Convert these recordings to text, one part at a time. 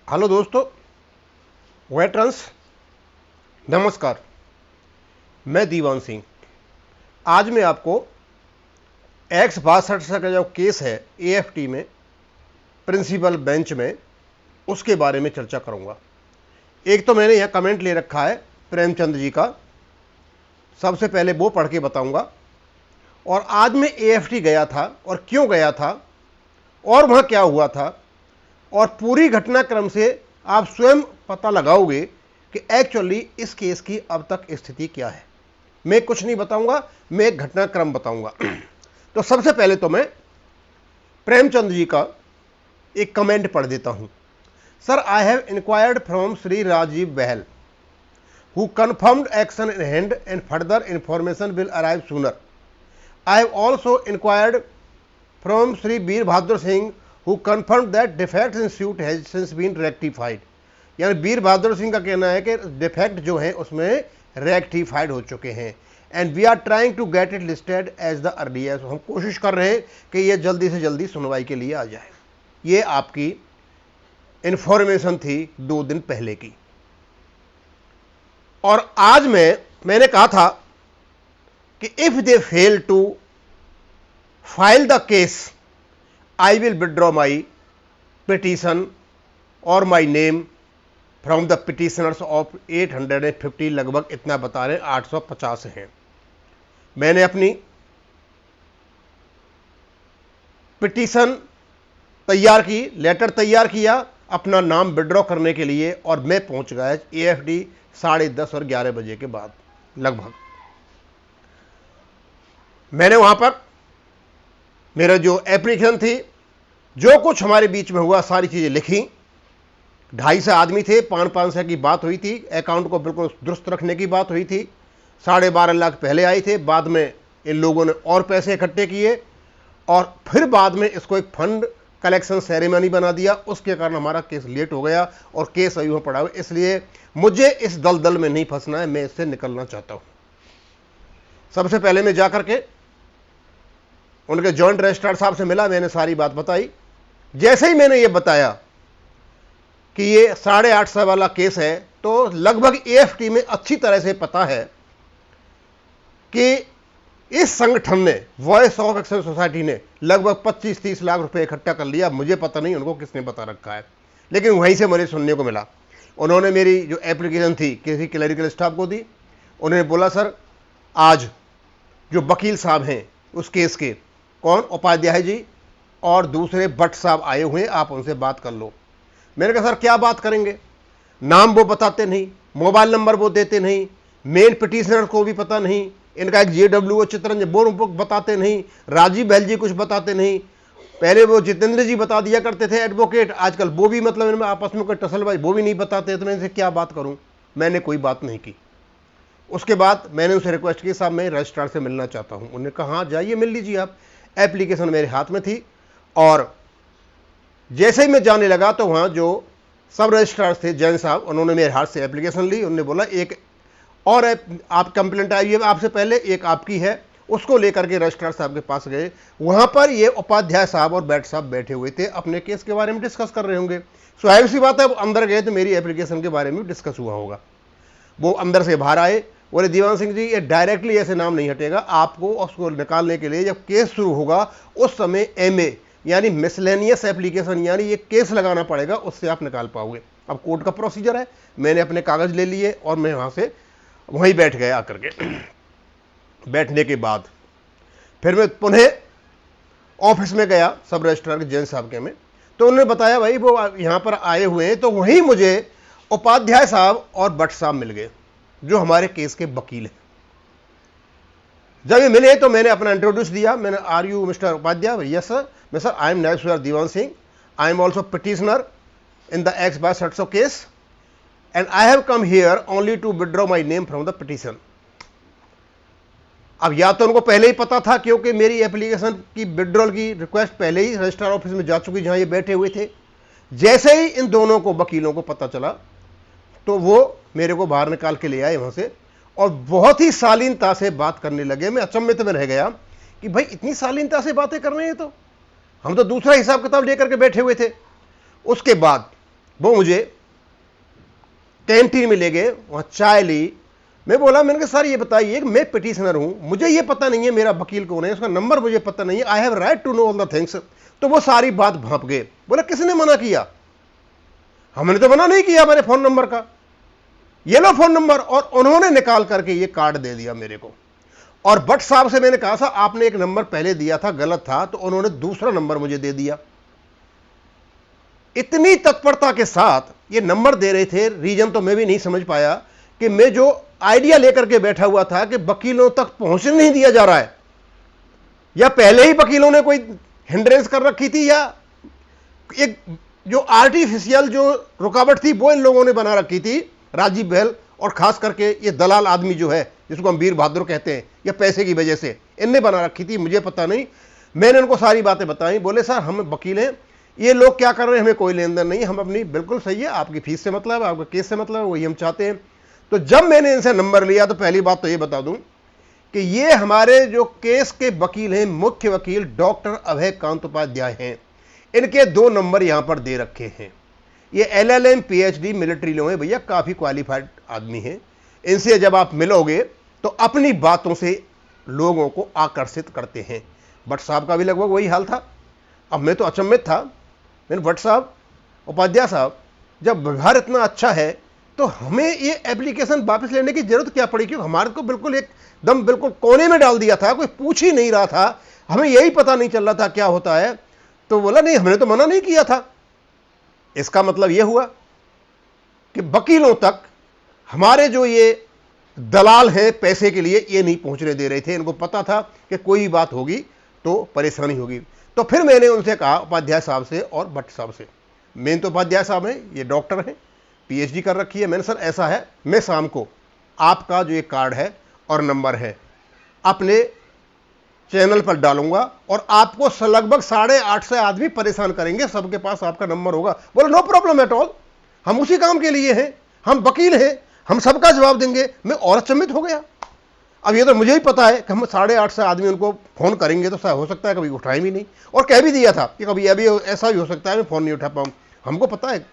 Hello दोस्तों, veterans, नमस्कार। मैं दीवान सिंह। आज मैं आपको X62 का जो केस है AFT में प्रिंसिपल बेंच में, उसके बारे में चर्चा करूंगा। एक तो मैंने यह कमेंट ले रखा है प्रेमचंद जी का, सबसे पहले वो पढ़ के बताऊंगा। और आज मैं AFT गया था और क्यों गया था और वहां क्या हुआ था, और पूरी घटनाक्रम से आप स्वयं पता लगाओगे कि एक्चुअली इस केस की अब तक स्थिति क्या है। मैं कुछ नहीं बताऊंगा, मैं एक घटनाक्रम बताऊंगा। तो सबसे पहले तो मैं प्रेमचंद जी का एक कमेंट पढ़ देता हूं। Sir, I have enquired from Shri Rajiv Bahl who confirmed action in hand and further information will arrive sooner. I have also enquired from Shri Veer Bahadur Singh who confirmed that defects in suit has since been rectified। यानी वीर बहादुर सिंह का कहना है कि defect जो है उसमें rectified हो चुके हैं। And we are trying to get it listed as the earliest. हम कोशिश कर रहे हैं कि ये जल्दी से जल्दी सुनवाई के लिए आ जाए। ये आपकी इंफॉर्मेशन थी 2 दिन पहले की। और आज मैंने कहा था कि if they fail to file the case I will withdraw my petition or my name from the petitioners of 850। लगभग इतना बता रहे हैं, 850 हैं। मैंने अपनी पिटीशन तैयार की, लेटर तैयार किया अपना नाम विड्रॉ करने के लिए, और मैं पहुंच गया AFD 10:30 और 11 बजे के बाद लगभग। मैंने वहां पर मेरा जो एप्लीकेशन थी, जो कुछ हमारे बीच में हुआ, सारी चीजें लिखी। 250 आदमी थे, 500 की बात हुई थी, अकाउंट को बिल्कुल दुरुस्त रखने की बात हुई थी। 12.5 लाख पहले आई थे, बाद में इन लोगों ने और पैसे इकट्ठे किए और फिर बाद में इसको एक फंड कलेक्शन सेरेमनी बना दिया। उसके कारण हमारा केस लेट हो गया और केस अभी पड़ा हुआ। इसलिए मुझे इस दलदल में नहीं फंसना है, मैं इससे निकलना चाहता हूं। सबसे पहले मैं जाकर के उनके जॉइंट रजिस्ट्रार साहब से मिला, मैंने सारी बात बताई। जैसे ही मैंने ये बताया कि ये 850 वाला केस है, तो लगभग AFT में अच्छी तरह से पता है कि इस संगठन ने, वॉइस ऑफ एक्शन सोसाइटी ने, लगभग 25-30 लाख रुपए इकट्ठा कर लिया। मुझे पता नहीं उनको किसने बता रखा है, लेकिन वहीं से मुझे सुनने को मिला। उन्होंने मेरी जो एप्लीकेशन थी किसी क्लरिकल स्टाफ को दी। उन्होंने बोला, सर आज जो वकील साहब हैं उस केस के, कौन, उपाध्याय जी और दूसरे भट्ट साहब आए हुए, आप उनसे बात कर लो। मैंने कहा, सर क्या बात करेंगे? नाम वो बताते नहीं, मोबाइल नंबर वो देते नहीं, मेन पिटिशनर को भी पता नहीं, इनका एक JWO चित्रंजन वो बताते नहीं, राजीव बहल जी कुछ बताते नहीं। पहले वो जितेंद्र जी बता दिया करते थे एडवोकेट, आजकल वो भी मतलब इनमें आपस में कोई टसलबाजी, वो भी नहीं बताते। तो मैं इनसे क्या बात करूं? मैंने कोई बात नहीं की। उसके बाद मैंने उनसे रिक्वेस्ट की, साहब मैं रजिस्ट्रार से मिलना चाहता हूं। उन्होंने कहा, हाँ जाइए मिल लीजिए आप। एप्लीकेशन मेरे हाथ में थी और जैसे ही मैं जाने लगा तो वहां जो सब रजिस्ट्रार थे जैन साहब, उन्होंने मेरे हाथ से एप्लीकेशन ली। उन्होंने बोला, एक और आप कंप्लेंट आई है आपसे पहले, एक आपकी है। उसको लेकर के रजिस्ट्रार साहब के पास गए। वहां पर ये उपाध्याय साहब और बैठ साहब बैठे हुए थे, अपने केस के बारे में डिस्कस कर रहे होंगे। स्वाभाविक सी बात है, वो अंदर गए तो मेरी एप्लीकेशन के बारे में डिस्कस हुआ होगा। वो अंदर से बाहर आए, बोले, दीवान सिंह जी ये डायरेक्टली ऐसे नाम नहीं हटेगा, आपको उसको निकालने के लिए जब केस शुरू होगा उस समय MA यानी मिसलेनियस एप्लीकेशन, यानी ये केस लगाना पड़ेगा, उससे आप निकाल पाओगे। अब कोर्ट का प्रोसीजर है। मैंने अपने कागज ले लिए और मैं वहां से वहीं बैठ गया आकर के। बैठने के बाद फिर मैं पुनः ऑफिस में गया सब रजिस्ट्रार के जैन साहब के में। तो उन्होंने बताया, भाई वो यहां पर आए हुए हैं। तो वहीं मुझे उपाध्याय साहब और भट्ट साहब मिल गए, जो हमारे केस के वकील हैं। जब ये मिले तो मैंने अपना इंट्रोड्यूस दिया। मैंने, are you mister Upadhyay? Yes sir. मैं, sir I am Naib Diwan Singh, I am also petitioner in the X62 case and I have come here only to withdraw my name from the petition. अब या तो उनको पहले ही पता था, क्योंकि मेरी एप्लीकेशन की विड्रॉल की रिक्वेस्ट पहले ही रजिस्ट्रार ऑफिस में जा चुकी, जहां ये बैठे हुए थे। जैसे ही इन दोनों को, वकीलों को पता चला, तो वो मेरे को बाहर निकाल के ले आए वहां से और बहुत ही शालीनता से बात करने लगे। मैं अचंभित में रह गया कि भाई इतनी शालीनता से बातें कर रहे हैं, तो हम तो दूसरा हिसाब किताब लेकर के बैठे हुए थे। उसके बाद वो मुझे कैंटीन में ले गए, वहां चाय ली। मैं बोला, मैंने कहा सर ये बताइए, मैं पिटिशनर हूं, मुझे ये पता नहीं है मेरा वकील कौन है, उसका नंबर मुझे पता नहीं है, I have right to know all the things. तो वो सारी बात भांप गए। बोला किसने मना किया? हमने तो मना नहीं किया मेरे फोन नंबर का, ये लो फोन नंबर। और उन्होंने निकाल करके ये कार्ड दे दिया मेरे को। और भट्ट साहब से मैंने कहा था आपने एक नंबर पहले दिया था, गलत था, तो उन्होंने दूसरा नंबर मुझे दे दिया। इतनी तत्परता के साथ ये नंबर दे रहे थे। रीजन तो मैं भी नहीं समझ पाया कि मैं जो आइडिया लेकर के बैठा हुआ था कि वकीलों तक पहुंचने नहीं दिया जा रहा है, या पहले ही वकीलों ने कोई हिंड्रेंस कर रखी थी, या एक जो आर्टिफिशियल जो रुकावट थी वो इन लोगों ने बना रखी थी, राजीव बहल और खास करके ये दलाल आदमी जो है जिसको हम वीर बहादुर कहते हैं, या पैसे की वजह से इनने बना रखी थी, मुझे पता नहीं। मैंने उनको सारी बातें बताई। बोले सर हम वकील हैं, ये लोग क्या कर रहे हैं हमें कोई लेन देन नहीं, हम अपनी बिल्कुल सही है, आपकी फीस से मतलब है, आपका केस से मतलब है, वही हम चाहते हैं। तो जब मैंने इनसे नंबर लिया तो पहली बात तो ये बता दूं कि ये हमारे जो केस के वकील हैं, मुख्य वकील डॉक्टर अभय कांत उपाध्याय हैं। इनके 2 नंबर यहां पर दे रखे हैं। ये LLM PhD मिलिट्री लोग हैं भैया, काफी क्वालिफाइड आदमी हैं। इनसे जब आप मिलोगे तो अपनी बातों से लोगों को आकर्षित करते हैं। भट्ट साहब का भी लगभग वही हाल था। अब मैं तो अचंभित था। मैंने भट्ट साहब, उपाध्याय साहब, जब व्यवहार इतना अच्छा है तो हमें ये एप्लीकेशन वापस लेने की जरूरत क्या पड़ी? क्योंकि हमारे को बिल्कुल एकदम बिल्कुल कोने में डाल दिया था, कोई पूछ ही नहीं रहा था, हमें यही पता नहीं चल रहा था क्या होता है। तो बोला नहीं हमने तो मना नहीं किया था। इसका मतलब यह हुआ कि वकीलों तक हमारे जो ये दलाल हैं पैसे के लिए, ये नहीं पहुंचने दे रहे थे। इनको पता था कि कोई बात होगी तो परेशानी होगी। तो फिर मैंने उनसे कहा, उपाध्याय साहब से और भट्ट साहब से, मेन तो उपाध्याय साहब हैं, ये डॉक्टर हैं, PhD कर रखी है। मैंने सर ऐसा है, मैं शाम को आपका जो ये कार्ड है और नंबर है अपने चैनल पर डालूंगा और आपको लगभग 850 आदमी परेशान करेंगे, सबके पास आपका नंबर होगा। बोले नो प्रॉब्लम एट ऑल, हम उसी काम के लिए हैं, हम वकील हैं, हम सबका जवाब देंगे। मैं और अचंभित हो गया। अब ये तो मुझे ही पता है कि हम 850 आदमी उनको फोन करेंगे तो हो सकता है कभी उठाए भी नहीं, और कह भी दिया था कि कभी अभी ऐसा भी हो सकता है मैं फोन नहीं उठा पाऊँ। हमको पता है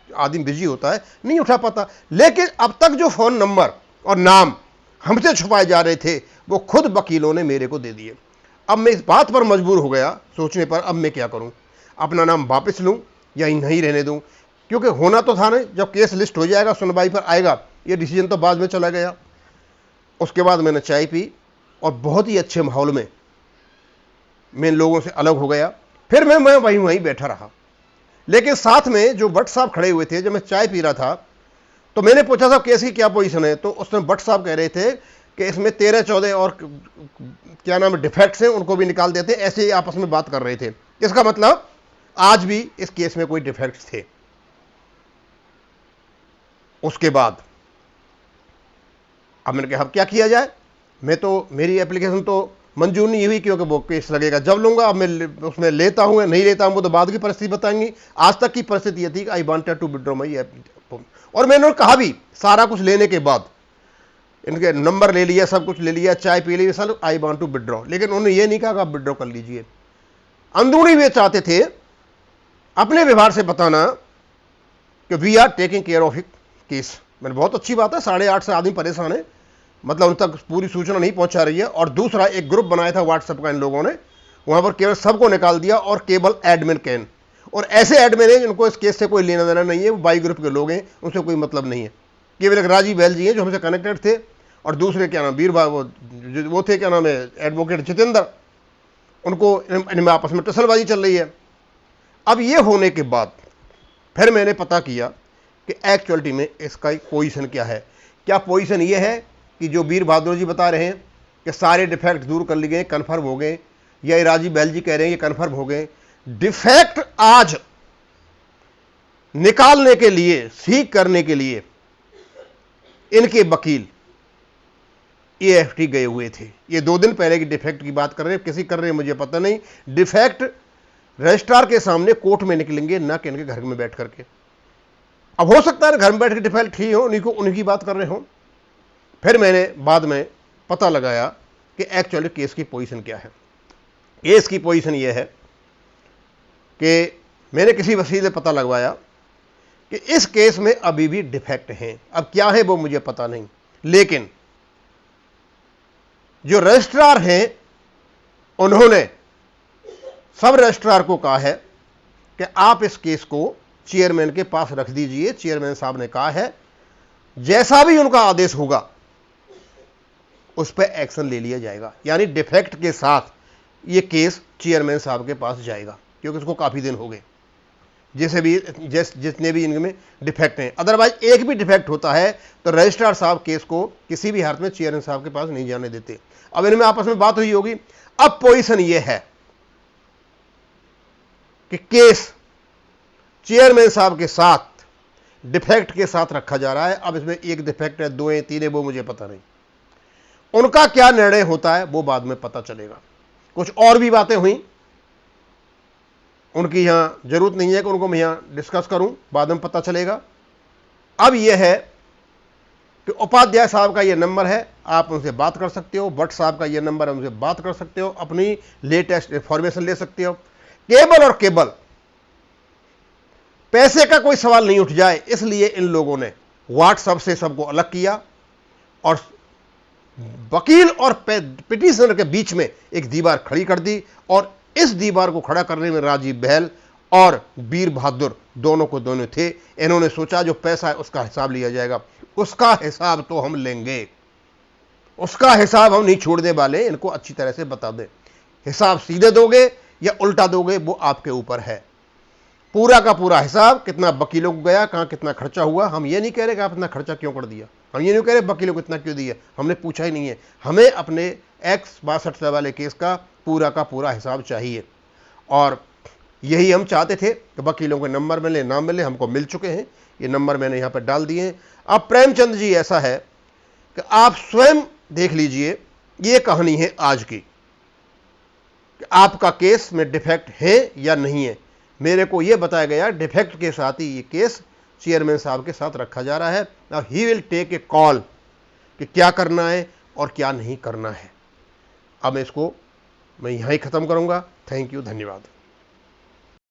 आदमी बिजी होता है, नहीं उठा पाता। लेकिन अब तक जो फोन नंबर और नाम हमसे छुपाए जा रहे थे वो खुद वकीलों ने मेरे को दे दिए। अब मैं इस बात पर मजबूर हो गया सोचने पर, अब मैं क्या करूं, अपना नाम वापस लूं या नहीं रहने दूं? क्योंकि होना तो था ना, जब केस लिस्ट हो जाएगा, सुनवाई पर आएगा, ये डिसीजन तो बाद में चला गया। उसके बाद मैंने चाय पी और बहुत ही अच्छे माहौल में मैं इन लोगों से अलग हो गया। फिर मैं वहीं बैठा रहा। लेकिन साथ में जो भट्ट साहब खड़े हुए थे, जब मैं चाय पी रहा था तो मैंने पूछा साहब केस की क्या पोजीशन है? तो उसमें भट्ट साहब कह रहे थे कि इसमें 13-14 और क्या नाम है डिफेक्ट्स हैं, उनको भी निकाल देते। ऐसे ही आपस में बात कर रहे थे। इसका मतलब आज भी इस केस में कोई डिफेक्ट्स थे। उसके बाद अब मैंने कहा अब क्या किया जाए? मैं तो, मेरी एप्लीकेशन तो मंजूर नहीं हुई क्योंकि वो केस लगेगा, जब लूंगा। अब मैं उसमें लेता हूं या नहीं लेता हूं वो तो बाद की परिस्थिति बताएंगी। आज तक की परिस्थिति यह थी कि I wanted to withdraw my app, और मैंने कहा भी सारा कुछ लेने के बाद, इनके नंबर ले लिया, सब कुछ ले लिया, चाय पी ली, sir I want to withdraw. लेकिन उन्होंने ये नहीं कहा कि आप विड्रॉ कर लीजिए। अंदरूनी वे चाहते थे अपने व्यवहार से बताना कि we are taking care of it case. मैंने बहुत अच्छी बात है, 850 आदमी परेशान है, मतलब उन तक पूरी सूचना नहीं पहुंचा रही है। और दूसरा एक ग्रुप बनाया था व्हाट्सएप का इन लोगों ने, वहां पर केवल सबको निकाल दिया और केवल एडमिन कैन, और ऐसे एडमिन है जिनको इस केस से कोई लेना देना नहीं है, वो बाई ग्रुप के लोग हैं, उनसे कोई मतलब नहीं है। केवल एक राजीव बहल जी हैं जो हमसे कनेक्टेड थे, और दूसरे क्या नाम वीर वो थे, क्या नाम है, एडवोकेट जितेंद्र, उनको इनमें आपस में टसलबाजी चल रही है। अब ये होने के बाद फिर मैंने पता किया कि एक्चुअलिटी में इसका पोजीशन क्या है। क्या पोजीशन ये है कि जो वीर बहादुर जी बता रहे हैं कि सारे डिफेक्ट दूर कर लिए गए, कन्फर्म हो गए, या ये राजीव बहल जी कह रहे हैं ये कन्फर्म हो गए? डिफेक्ट आज निकालने के लिए, ठीक करने के लिए इनके वकील AFT गए हुए थे। ये 2 दिन पहले की डिफेक्ट की बात कर रहे हैं, किसी कर रहे हैं मुझे पता नहीं। डिफेक्ट रजिस्ट्रार के सामने कोर्ट में निकलेंगे, ना कि इनके घर में बैठ करके। अब हो सकता है घर में बैठ के डिफेक्ट ही हो, उनकी बात कर रहे हो। फिर मैंने बाद में पता लगाया कि एक्चुअली केस की पोजीशन क्या है। केस की पोजीशन यह है कि मैंने किसी वसीले पता लगवाया कि इस केस में अभी भी डिफेक्ट हैं। अब क्या है वो मुझे पता नहीं, लेकिन जो रजिस्ट्रार हैं उन्होंने सब रजिस्ट्रार को कहा है कि आप इस केस को चेयरमैन के पास रख दीजिए। चेयरमैन साहब ने कहा है जैसा भी उनका आदेश होगा उस पर एक्शन ले लिया जाएगा। यानी डिफेक्ट के साथ ये केस चेयरमैन साहब के पास जाएगा, क्योंकि उसको काफी दिन हो गए जितने भी इनमें डिफेक्ट हैं। अदरवाइज एक भी डिफेक्ट होता है तो रजिस्ट्रार साहब केस को किसी भी हालत में चेयरमैन साहब के पास नहीं जाने देते। अब इनमें आपस में बात हुई होगी। अब पोजीशन ये है कि केस चेयरमैन साहब के साथ डिफेक्ट के साथ रखा जा रहा है। अब इसमें एक डिफेक्ट है, दो है, तीन है, वो मुझे पता नहीं। उनका क्या निर्णय होता है वो बाद में पता चलेगा। कुछ और भी बातें हुई, उनकी यहां जरूरत नहीं है कि उनको मैं यहां डिस्कस करूं, बाद में पता चलेगा। अब यह है कि उपाध्याय साहब का यह नंबर है, आप उनसे बात कर सकते हो। भट्ट साहब का यह नंबर है, उनसे बात कर सकते हो, अपनी लेटेस्ट इंफॉर्मेशन ले सकते हो। केबल और केबल पैसे का कोई सवाल नहीं उठ जाए, इसलिए इन लोगों ने व्हाट्सएप से सबको अलग किया और वकील और पिटिशनर के बीच में एक दीवार खड़ी कर दी। और इस दीवार को खड़ा करने में राजीव बहल और वीर बहादुर दोनों को दोनों थे। इन्होंने सोचा जो पैसा है उसका हिसाब लिया जाएगा, उसका हिसाब तो हम लेंगे, उसका हिसाब हम नहीं छोड़ने वाले। इनको अच्छी तरह से बता दें, हिसाब सीधे दोगे या उल्टा दोगे वो आपके ऊपर है। पूरा का पूरा हिसाब, कितना वकीलों को गया, कहां कितना खर्चा हुआ। हम ये नहीं कह रहे कि आप इतना खर्चा क्यों कर दिया, हम ये नहीं कह रहे वकीलों को इतना क्यों दिया, हमने पूछा ही नहीं है। हमें अपने X62 वाले केस का पूरा हिसाब चाहिए। और यही हम चाहते थे कि वकीलों के नंबर मिले ना मिले, हमको मिल चुके हैं। ये नंबर मैंने यहां पर डाल दिए हैं। अब प्रेमचंद जी ऐसा है कि आप स्वयं देख लीजिए, ये कहानी है आज की कि आपका केस में डिफेक्ट है या नहीं है। मेरे को यह बताया गया डिफेक्ट के साथ ही ये केस चेयरमैन साहब के साथ रखा जा रहा है। Now he will take a call कि क्या करना है और क्या नहीं करना है। अब इसको मैं यहां ही खत्म करूंगा। थैंक यू, धन्यवाद।